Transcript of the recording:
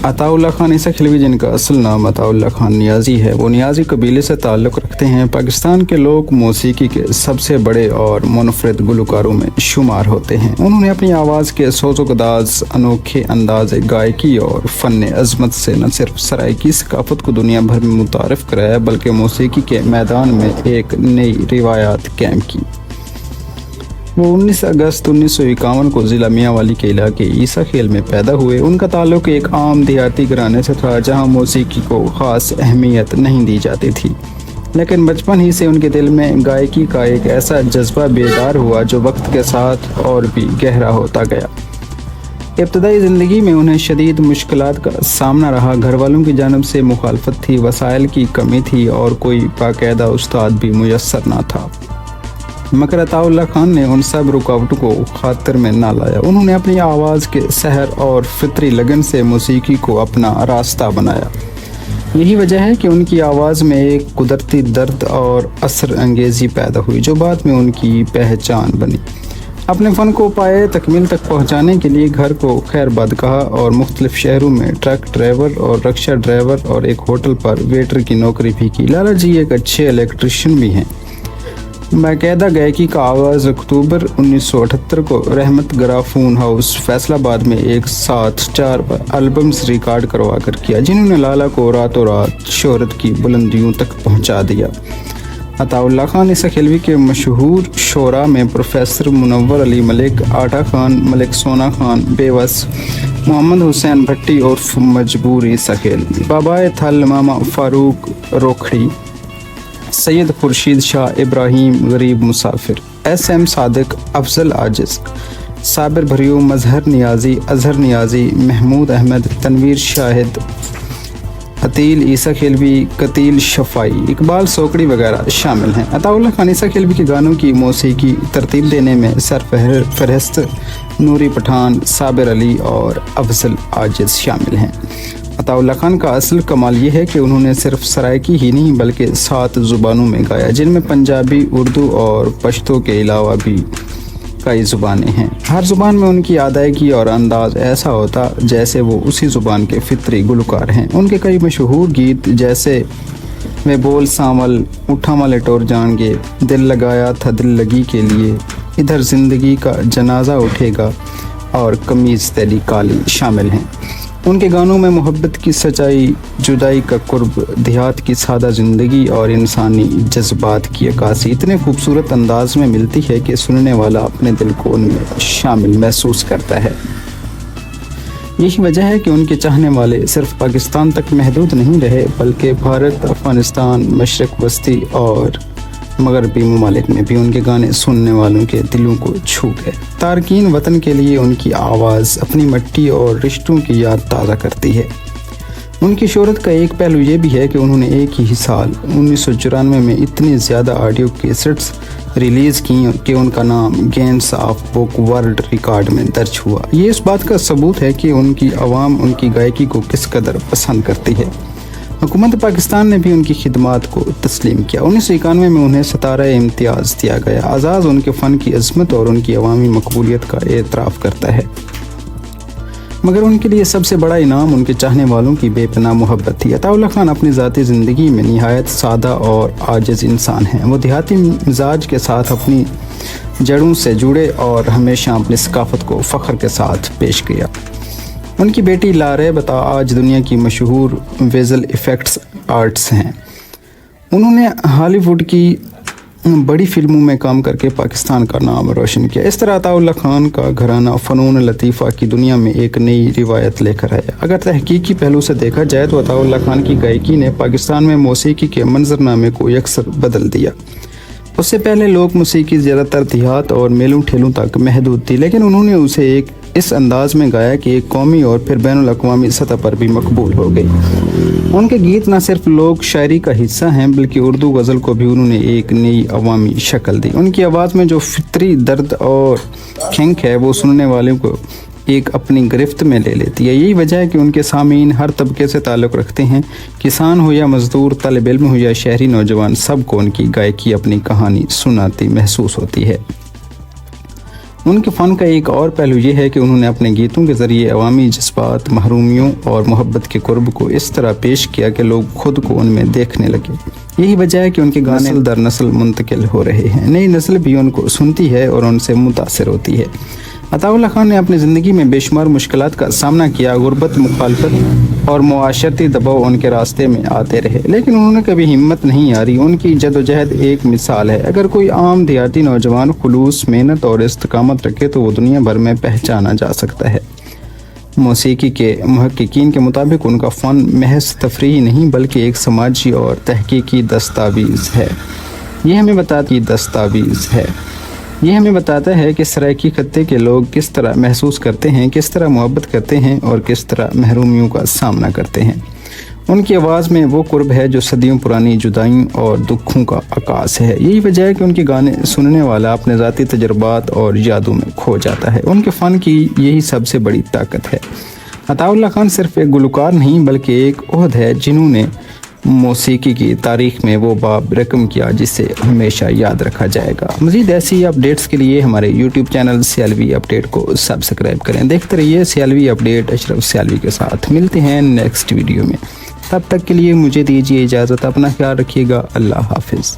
عطاءاللہ خان عیسیٰ خلوی، جن کا اصل نام عطاءاللہ خان نیازی ہے، وہ نیازی قبیلے سے تعلق رکھتے ہیں۔ پاکستان کے لوک موسیقی کے سب سے بڑے اور منفرد گلوکاروں میں شمار ہوتے ہیں۔ انہوں نے اپنی آواز کے سوز و گداز، انوکھے انداز گائکی اور فن عظمت سے نہ صرف سرائیکی ثقافت کو دنیا بھر میں متعارف کرایا بلکہ موسیقی کے میدان میں ایک نئی روایات قائم کی۔ وہ 19 اگست 1951 کو ضلع میانوالی کے علاقے عیسیٰ خیل میں پیدا ہوئے۔ ان کا تعلق ایک عام دیہاتی گھرانے سے تھا جہاں موسیقی کو خاص اہمیت نہیں دی جاتی تھی، لیکن بچپن ہی سے ان کے دل میں گائکی کا ایک ایسا جذبہ بیدار ہوا جو وقت کے ساتھ اور بھی گہرا ہوتا گیا۔ ابتدائی زندگی میں انہیں شدید مشکلات کا سامنا رہا۔ گھر والوں کی جانب سے مخالفت تھی، وسائل کی کمی تھی اور کوئی باقاعدہ استاد بھی میسر نہ تھا، مگر عطاءاللہ خان نے ان سب رکاوٹوں کو خاطر میں نہ لایا۔ انہوں نے اپنی آواز کے سحر اور فطری لگن سے موسیقی کو اپنا راستہ بنایا۔ یہی وجہ ہے کہ ان کی آواز میں ایک قدرتی درد اور اثر انگیزی پیدا ہوئی جو بعد میں ان کی پہچان بنی۔ اپنے فن کو پائے تکمیل تک پہنچانے کے لیے گھر کو خیر باد کہا اور مختلف شہروں میں ٹرک ڈرائیور اور رکشہ ڈرائیور اور ایک ہوٹل پر ویٹر کی نوکری بھی کی۔ لالا جی ایک اچھے الیکٹریشین بھی ہیں۔ باقاعدہ گائکی کا آغاز اکتوبر 1978 کو رحمت گرافون ہاؤس فیصل آباد میں ایک ساتھ 4 البمز ریکارڈ کروا کر کیا، جنہوں نے لالا کو راتوں رات شہرت کی بلندیوں تک پہنچا دیا۔ عطاءاللہ خان عیسیٰ خلوی کے مشہور شعراء میں پروفیسر منور علی ملک، آٹا خان، ملک سونا خان، بیوس، محمد حسین بھٹی اور مجبور عیسیٰ خلوی، بابائے تھل ماما فاروق روکھڑی، سید خورشید شاہ، ابراہیم غریب مسافر، ایس ایم صادق، افضل عاجز، صابر بھریو، مظہر نیازی، اظہر نیازی، محمود احمد، تنویر شاہد، عتیل عیسیٰ خلوی، قتیل شفائی، اقبال سوکڑی وغیرہ شامل ہیں۔ عطاءاللہ خان عیسیٰ خلوی کے گانوں کی موسیقی ترتیب دینے میں سرفہرست نوری پٹھان، صابر علی اور افضل عاجز شامل ہیں۔ عطاءاللہ خان کا اصل کمال یہ ہے کہ انہوں نے صرف سرائیکی ہی نہیں بلکہ 7 زبانوں میں گایا، جن میں پنجابی، اردو اور پشتو کے علاوہ بھی کئی زبانیں ہیں۔ ہر زبان میں ان کی ادائیگی اور انداز ایسا ہوتا جیسے وہ اسی زبان کے فطری گلوکار ہیں۔ ان کے کئی مشہور گیت جیسے میں بول سانول، اٹھا ملے ٹور جان گے، دل لگایا تھا دل لگی کے لیے، ادھر زندگی کا جنازہ اٹھے گا اور قمیض تیری کالی شامل ہیں۔ ان کے گانوں میں محبت کی سچائی، جدائی کا قرب، دیہات کی سادہ زندگی اور انسانی جذبات کی عکاسی اتنے خوبصورت انداز میں ملتی ہے کہ سننے والا اپنے دل کو ان میں شامل محسوس کرتا ہے۔ یہی وجہ ہے کہ ان کے چاہنے والے صرف پاکستان تک محدود نہیں رہے بلکہ بھارت، افغانستان، مشرق وسطی اور مغربی ممالک میں بھی ان کے گانے سننے والوں کے دلوں کو چھو گئے۔ تارکین وطن کے لیے ان کی آواز اپنی مٹی اور رشتوں کی یاد تازہ کرتی ہے۔ ان کی شہرت کا ایک پہلو یہ بھی ہے کہ انہوں نے ایک ہی سال 1994 میں اتنی زیادہ آڈیو کیسٹس ریلیز کی کہ ان کا نام grains of book world record میں درج ہوا۔ یہ اس بات کا ثبوت ہے کہ ان کی عوام ان کی گائکی کو کس قدر پسند کرتی ہے۔ حکومت پاکستان نے بھی ان کی خدمات کو تسلیم کیا۔ 1991 میں انہیں ستارہ امتیاز دیا گیا۔ اعزاز ان کے فن کی عظمت اور ان کی عوامی مقبولیت کا اعتراف کرتا ہے، مگر ان کے لیے سب سے بڑا انعام ان کے چاہنے والوں کی بے پناہ محبت تھی۔ عطاءاللہ خان اپنی ذاتی زندگی میں نہایت سادہ اور عاجز انسان ہیں۔ وہ دیہاتی مزاج کے ساتھ اپنی جڑوں سے جڑے اور ہمیشہ اپنی ثقافت کو فخر کے ساتھ پیش کیا۔ ان کی بیٹی لارے بتا آج دنیا کی مشہور ویژول ایفیکٹس آرٹس ہیں۔ انہوں نے ہالی ووڈ کی بڑی فلموں میں کام کر کے پاکستان کا نام روشن کیا۔ اس طرح عطاءاللہ خان کا گھرانہ فنون لطیفہ کی دنیا میں ایک نئی روایت لے کر آیا۔ اگر تحقیقی پہلو سے دیکھا جائے تو عطاءاللہ خان کی گائکی نے پاکستان میں موسیقی کے منظرنامے کو یکسر بدل دیا۔ اس سے پہلے لوک موسیقی زیادہ تر دیہات اور میلوں ٹھیلوں تک محدود تھی، لیکن انہوں نے اسے اس انداز میں گایا کہ ایک قومی اور پھر بین الاقوامی سطح پر بھی مقبول ہو گئی۔ ان کے گیت نہ صرف لوک شاعری کا حصہ ہیں بلکہ اردو غزل کو بھی انہوں نے ایک نئی عوامی شکل دی۔ ان کی آواز میں جو فطری درد اور کھنک ہے وہ سننے والوں کو ایک اپنی گرفت میں لے لیتی ہے۔ یہی وجہ ہے کہ ان کے سامعین ہر طبقے سے تعلق رکھتے ہیں، کسان ہو یا مزدور، طالب علم ہو یا شہری نوجوان، سب کو ان کی گائکی اپنی کہانی سناتی محسوس ہوتی ہے۔ ان کے فن کا ایک اور پہلو یہ ہے کہ انہوں نے اپنے گیتوں کے ذریعے عوامی جذبات، محرومیوں اور محبت کے قرب کو اس طرح پیش کیا کہ لوگ خود کو ان میں دیکھنے لگے۔ یہی وجہ ہے کہ ان کے گانے نسل در نسل منتقل ہو رہے ہیں، نئی نسل بھی ان کو سنتی ہے اور ان سے متاثر ہوتی ہے۔ عطاء اللہ خان نے اپنی زندگی میں بے شمار مشکلات کا سامنا کیا، غربت، مخالفت اور معاشرتی دباؤ ان کے راستے میں آتے رہے، لیکن انہوں نے کبھی ہمت نہیں ہاری۔ ان کی جدوجہد ایک مثال ہے۔ اگر کوئی عام دیہاتی نوجوان خلوص، محنت اور استقامت رکھے تو وہ دنیا بھر میں پہچانا جا سکتا ہے۔ موسیقی کے محققین کے مطابق ان کا فن محض تفریحی نہیں بلکہ ایک سماجی اور تحقیقی دستاویز ہے۔ یہ ہمیں بتاتا ہے کہ سرائیکی خطے کے لوگ کس طرح محسوس کرتے ہیں، کس طرح محبت کرتے ہیں اور کس طرح محرومیوں کا سامنا کرتے ہیں۔ ان کی آواز میں وہ قرب ہے جو صدیوں پرانی جدائیوں اور دکھوں کا عکاس ہے۔ یہی وجہ ہے کہ ان کے گانے سننے والا اپنے ذاتی تجربات اور یادوں میں کھو جاتا ہے۔ ان کے فن کی یہی سب سے بڑی طاقت ہے۔ عطاء اللہ خان صرف ایک گلوکار نہیں بلکہ ایک عہد ہے جنہوں نے موسیقی کی تاریخ میں وہ باب رقم کیا جسے ہمیشہ یاد رکھا جائے گا۔ مزید ایسی اپڈیٹس کے لیے ہمارے یوٹیوب چینل سیالوی اپڈیٹ کو سبسکرائب کریں۔ دیکھتے رہیے سیالوی اپڈیٹ اشرف سیالوی کے ساتھ۔ ملتے ہیں نیکسٹ ویڈیو میں، تب تک کے لیے مجھے دیجیے اجازت۔ اپنا خیال رکھیے گا۔ اللہ حافظ۔